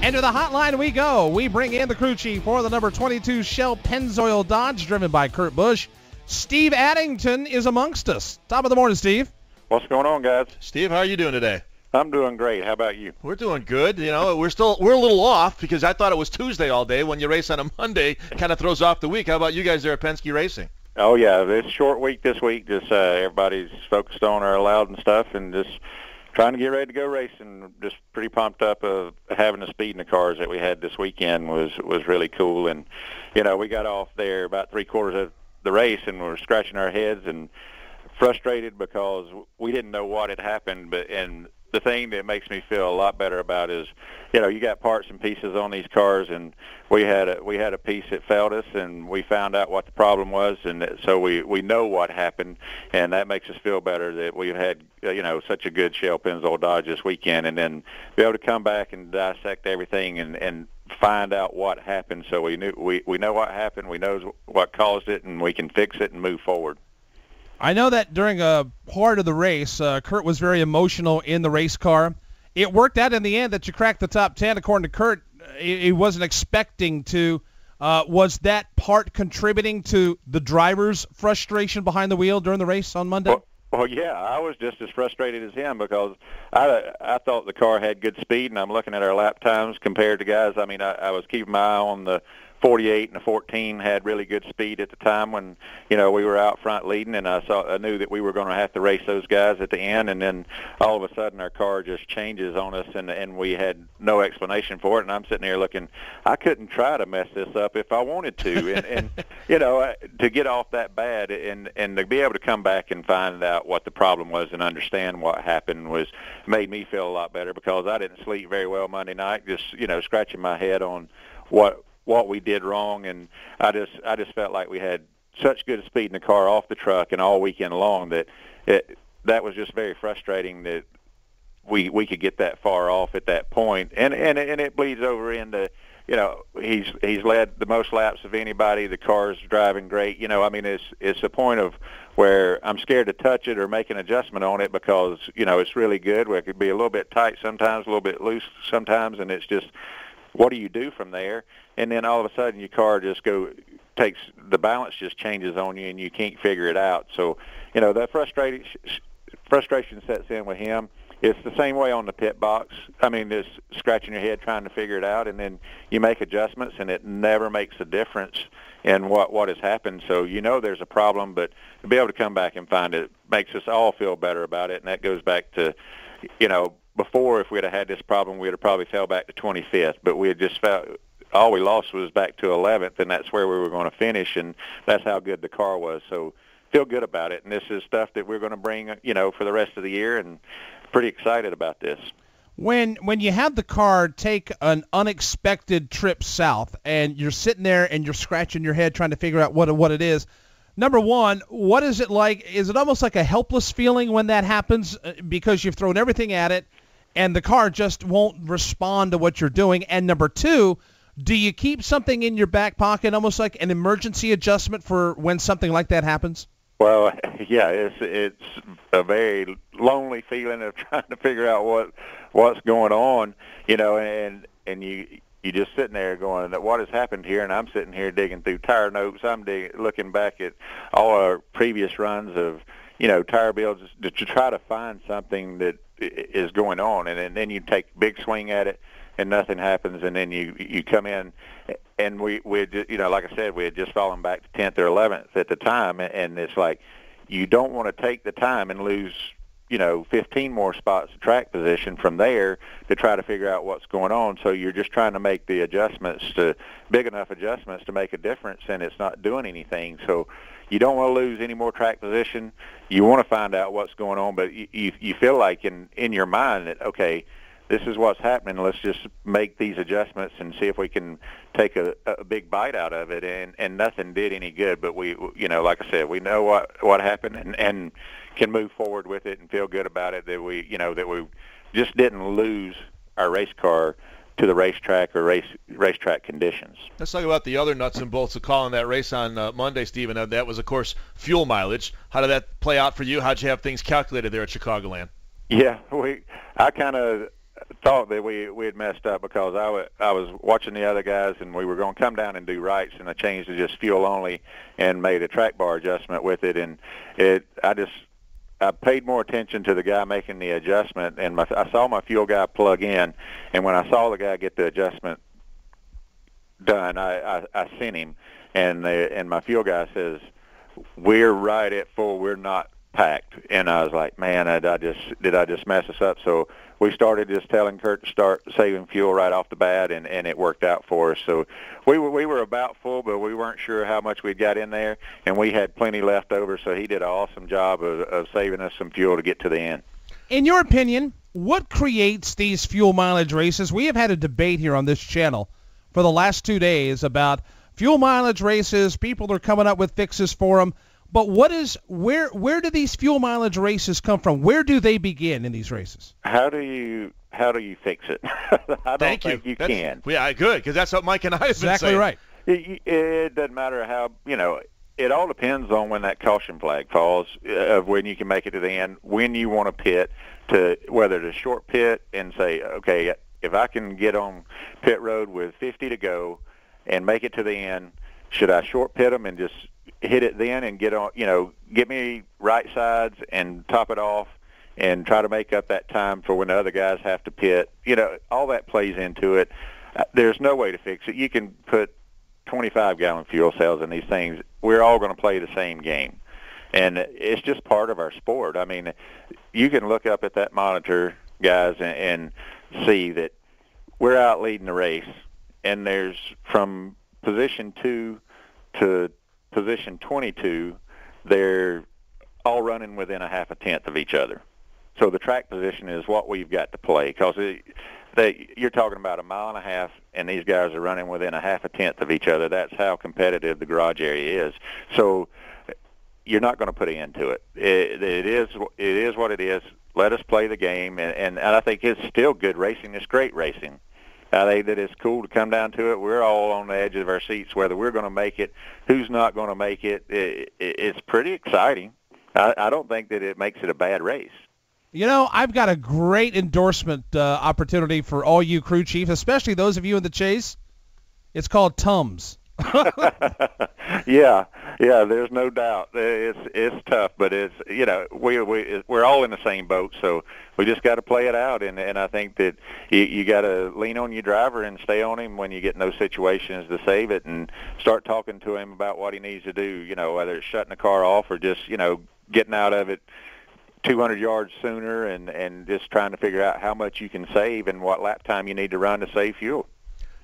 And to the hotline we go. We bring in the crew chief for the number 22 Shell Pennzoil Dodge, driven by Kurt Busch. Steve Addington is amongst us. Top of the morning, Steve. What's going on, guys? Steve, how are you doing today? I'm doing great. How about you? We're doing good. You know, we're a little off because I thought it was Tuesday all day. When you race on a Monday, it kind of throws off the week. How about you guys there at Penske Racing? Oh, yeah. It's a short week this week. Just everybody's focused on our loud and stuff and just trying to get ready to go racing. Just pretty pumped up of having the speed in the cars that we had this weekend was really cool. And, you know, we got off there about three-quarters of the race and we're scratching our heads and frustrated because we didn't know what had happened. And the thing that makes me feel a lot better about is, you know, you got parts and pieces on these cars, and we had a piece that failed us, and we found out what the problem was, and so we know what happened, and that makes us feel better that we've had, you know, such a good Shell Pennzoil Dodge this weekend, and then be able to come back and dissect everything and find out what happened. So we know what happened, we know what caused it, and we can fix it and move forward. I know that during a part of the race, Kurt was very emotional in the race car. It worked out in the end that you cracked the top 10. According to Kurt, he wasn't expecting to. Was that part contributing to the driver's frustration behind the wheel during the race on Monday? Well, yeah, I was just as frustrated as him because I thought the car had good speed, and I'm looking at our lap times compared to guys. I mean, I was keeping my eye on the 48 and the 14 had really good speed at the time when, you know, we were out front leading, and I knew that we were going to have to race those guys at the end, and then all of a sudden our car just changes on us, and we had no explanation for it, and I'm sitting here looking, I couldn't try to mess this up if I wanted to, and you know, to get off that bad and to be able to come back and find out what the problem was and understand what happened made me feel a lot better because I didn't sleep very well Monday night, just, you know, scratching my head on what we did wrong, and I just felt like we had such good speed in the car off the truck and all weekend long that that was just very frustrating that we could get that far off at that point, and it bleeds over into, you know, he's led the most laps of anybody. The car's driving great. You know, I mean, it's a point of where I'm scared to touch it or make an adjustment on it because, you know, it's really good. Where it could be a little bit tight sometimes, a little bit loose sometimes, and it's just, what do you do from there? And then all of a sudden your car just takes the balance just changes on you and you can't figure it out. So, you know, that frustration sets in with him. It's the same way on the pit box. I mean, just scratching your head trying to figure it out, and then you make adjustments, and it never makes a difference in what has happened. So you know there's a problem, but to be able to come back and find it makes us all feel better about it, and that goes back to, you know, before, if we'd have had this problem, we'd have probably fell back to 25th, but we had just felt all we lost was back to 11th, and that's where we were going to finish, and that's how good the car was. So feel good about it, and this is stuff that we're going to bring, you know, for the rest of the year, and pretty excited about this. When you have the car take an unexpected trip south, and you're sitting there and you're scratching your head trying to figure out what it is, number one, what is it like? Is it almost like a helpless feeling when that happens because you've thrown everything at it and the car just won't respond to what you're doing? And number two, do you keep something in your back pocket, almost like an emergency adjustment for when something like that happens? Well, yeah, it's a very lonely feeling of trying to figure out what's going on, you know, and you just sitting there going, what has happened here? And I'm sitting here digging through tire notes. I'm looking back at all our previous runs of, you know, tire builds to try to find something that is going on, and then you take a big swing at it, and nothing happens, and then you come in, and we you know, like I said, we had just fallen back to 10th or 11th at the time, and it's like you don't want to take the time and lose, you know, 15 more spots of track position from there to try to figure out what's going on. So you're just trying to make the big enough adjustments to make a difference, and it's not doing anything. So you don't want to lose any more track position. You want to find out what's going on, but you feel like in your mind that, okay, this is what's happening. Let's just make these adjustments and see if we can take a big bite out of it. And nothing did any good. But we, you know, like I said, we know what happened and can move forward with it and feel good about it. That we just didn't lose our race car to the racetrack or racetrack conditions. Let's talk about the other nuts and bolts of calling that race on Monday, Stephen. That was, of course, fuel mileage. How did that play out for you? How'd you have things calculated there at Chicagoland? Yeah, I kind of thought that we had messed up because I was watching the other guys, and we were going to come down and do rights, and I changed to just fuel only and made a track bar adjustment with it, and I paid more attention to the guy making the adjustment, and I saw my fuel guy plug in, and when I saw the guy get the adjustment done, I sent him, and my fuel guy says, "We're right at full. We're not packed." And I was like, "Man, did I just mess us up?" So we started just telling Kurt to start saving fuel right off the bat, and it worked out for us. So we were about full, but we weren't sure how much we'd got in there, and we had plenty left over. So he did an awesome job of saving us some fuel to get to the end. In your opinion, what creates these fuel mileage races? We have had a debate here on this channel for the last 2 days about fuel mileage races. People are coming up with fixes for them. But where do these fuel mileage races come from? Where do they begin in these races? How do you fix it? I don't think you can. Yeah, good, because that's what Mike and I have been saying. Exactly right. It doesn't matter how, it all depends on when that caution flag falls, of when you can make it to the end, when you want to pit, to whether to short pit and say, okay, if I can get on pit road with 50 to go and make it to the end, should I short pit them and just hit it then and get on, get me right sides and top it off and try to make up that time for when the other guys have to pit? All that plays into it. There's no way to fix it. You can put 25-gallon fuel cells in these things. We're all going to play the same game. And it's just part of our sport. I mean, you can look up at that monitor, guys, and see that we're out leading the race, and there's from position 2 to position 22, they're all running within a half a tenth of each other. So the track position is what we've got to play, because you're talking about a mile and a half, and these guys are running within a half a tenth of each other. That's how competitive the garage area is. So you're not going to put an end to it. It is what it is. Let us play the game, and I think it's still good racing. It's great racing. I think that it's cool to come down to it. We're all on the edge of our seats, whether we're going to make it, who's not going to make it. It's pretty exciting. I don't think that it makes it a bad race. I've got a great endorsement opportunity for all you crew chiefs, especially those of you in the chase. It's called Tums. Yeah, there's no doubt. It's tough, but it's we're all in the same boat, so we just got to play it out. And I think that you got to lean on your driver and stay on him when you get in those situations to save it, and start talking to him about what he needs to do. Whether it's shutting the car off or just getting out of it 200 yards sooner, and just trying to figure out how much you can save and what lap time you need to run to save fuel.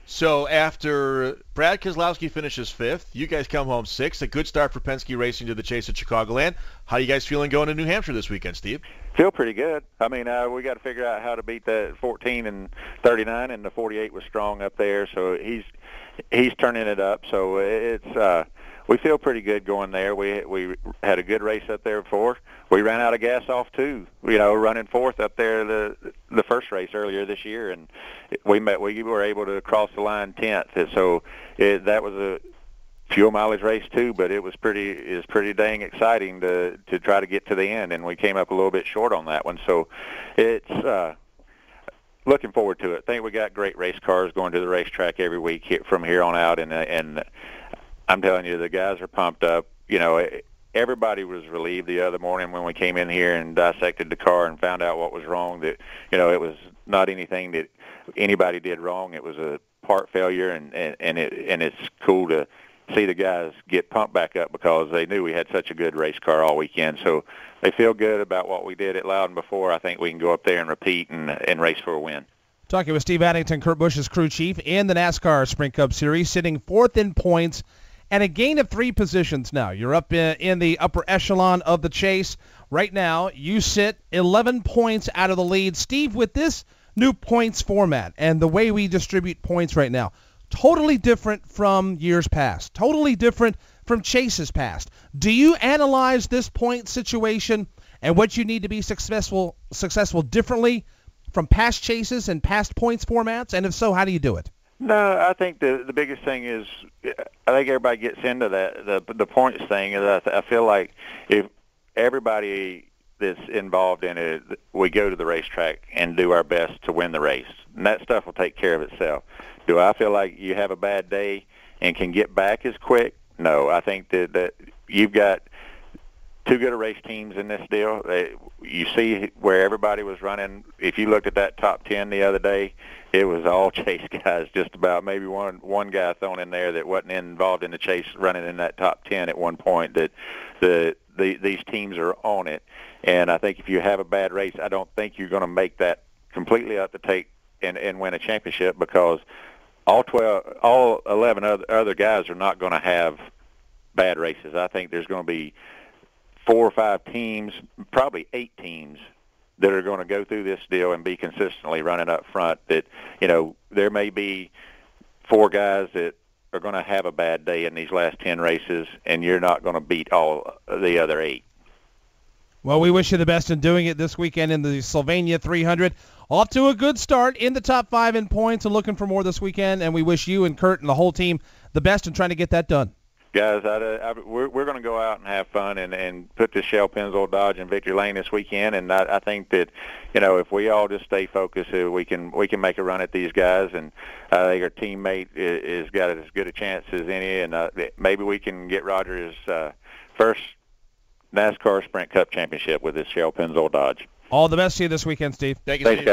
So after Brad Keselowski finishes 5th, you guys come home 6th. A good start for Penske Racing to the chase at Chicagoland. How you guys feeling going to New Hampshire this weekend, Steve? Feel pretty good. I mean, we got to figure out how to beat that 14 and 39, and the 48 was strong up there, so he's turning it up. So it's we feel pretty good going there. We had a good race up there before. We ran out of gas off too. Running 4th up there the first race earlier this year, and we were able to cross the line 10th. And so that was a fuel mileage race too, but it was pretty dang exciting to try to get to the end, and we came up a little bit short on that one. So it's looking forward to it. I think we got great race cars going to the racetrack every week from here on out, and I'm telling you, the guys are pumped up. Everybody was relieved the other morning when we came in here and dissected the car and found out what was wrong, that it was not anything that anybody did wrong. It was a part failure, and it's cool to see the guys get pumped back up, because they knew we had such a good race car all weekend. So they feel good about what we did at Loudon before. I think we can go up there and repeat and race for a win. Talking with Steve Addington, Kurt Busch's crew chief in the NASCAR Sprint Cup Series, sitting 4th in points and a gain of 3 positions now. You're up in the upper echelon of the chase. Right now, you sit 11 points out of the lead. Steve, with this new points format and the way we distribute points right now, totally different from years past, totally different from chases past. Do you analyze this point situation and what you need to be successful differently from past chases and past points formats? And if so, how do you do it? No, I think the biggest thing is, I think everybody gets into that the points thing. Is I feel like if everybody that's involved in it, we go to the racetrack and do our best to win the race, and that stuff will take care of itself. Do I feel like you have a bad day and can get back as quick? No, I think that you've got too good of race teams in this deal. You see where everybody was running. If you looked at that top 10 the other day, it was all chase guys, just about. Maybe one guy thrown in there that wasn't involved in the chase running in that top 10 at one point. That these teams are on it. And I think if you have a bad race, I don't think you're going to make that completely up to take and win a championship, because all 11 other guys are not going to have bad races. I think there's going to be 4 or 5 teams, probably 8 teams, that are going to go through this deal and be consistently running up front. That, there may be 4 guys that are going to have a bad day in these last 10 races, and you're not going to beat all the other 8. Well, we wish you the best in doing it this weekend in the Sylvania 300. Off to a good start in the top 5 in points and looking for more this weekend, and we wish you and Kurt and the whole team the best in trying to get that done. Guys, we're going to go out and have fun and put this Shell Pennzoil Dodge in Victory Lane this weekend. And I think that, if we all just stay focused, we can make a run at these guys. And I think our teammate is got as good a chance as any. And maybe we can get Roger his first NASCAR Sprint Cup championship with this Shell Pennzoil Dodge. All the best to you this weekend, Steve. Thank you, Thanks, Steve. guys.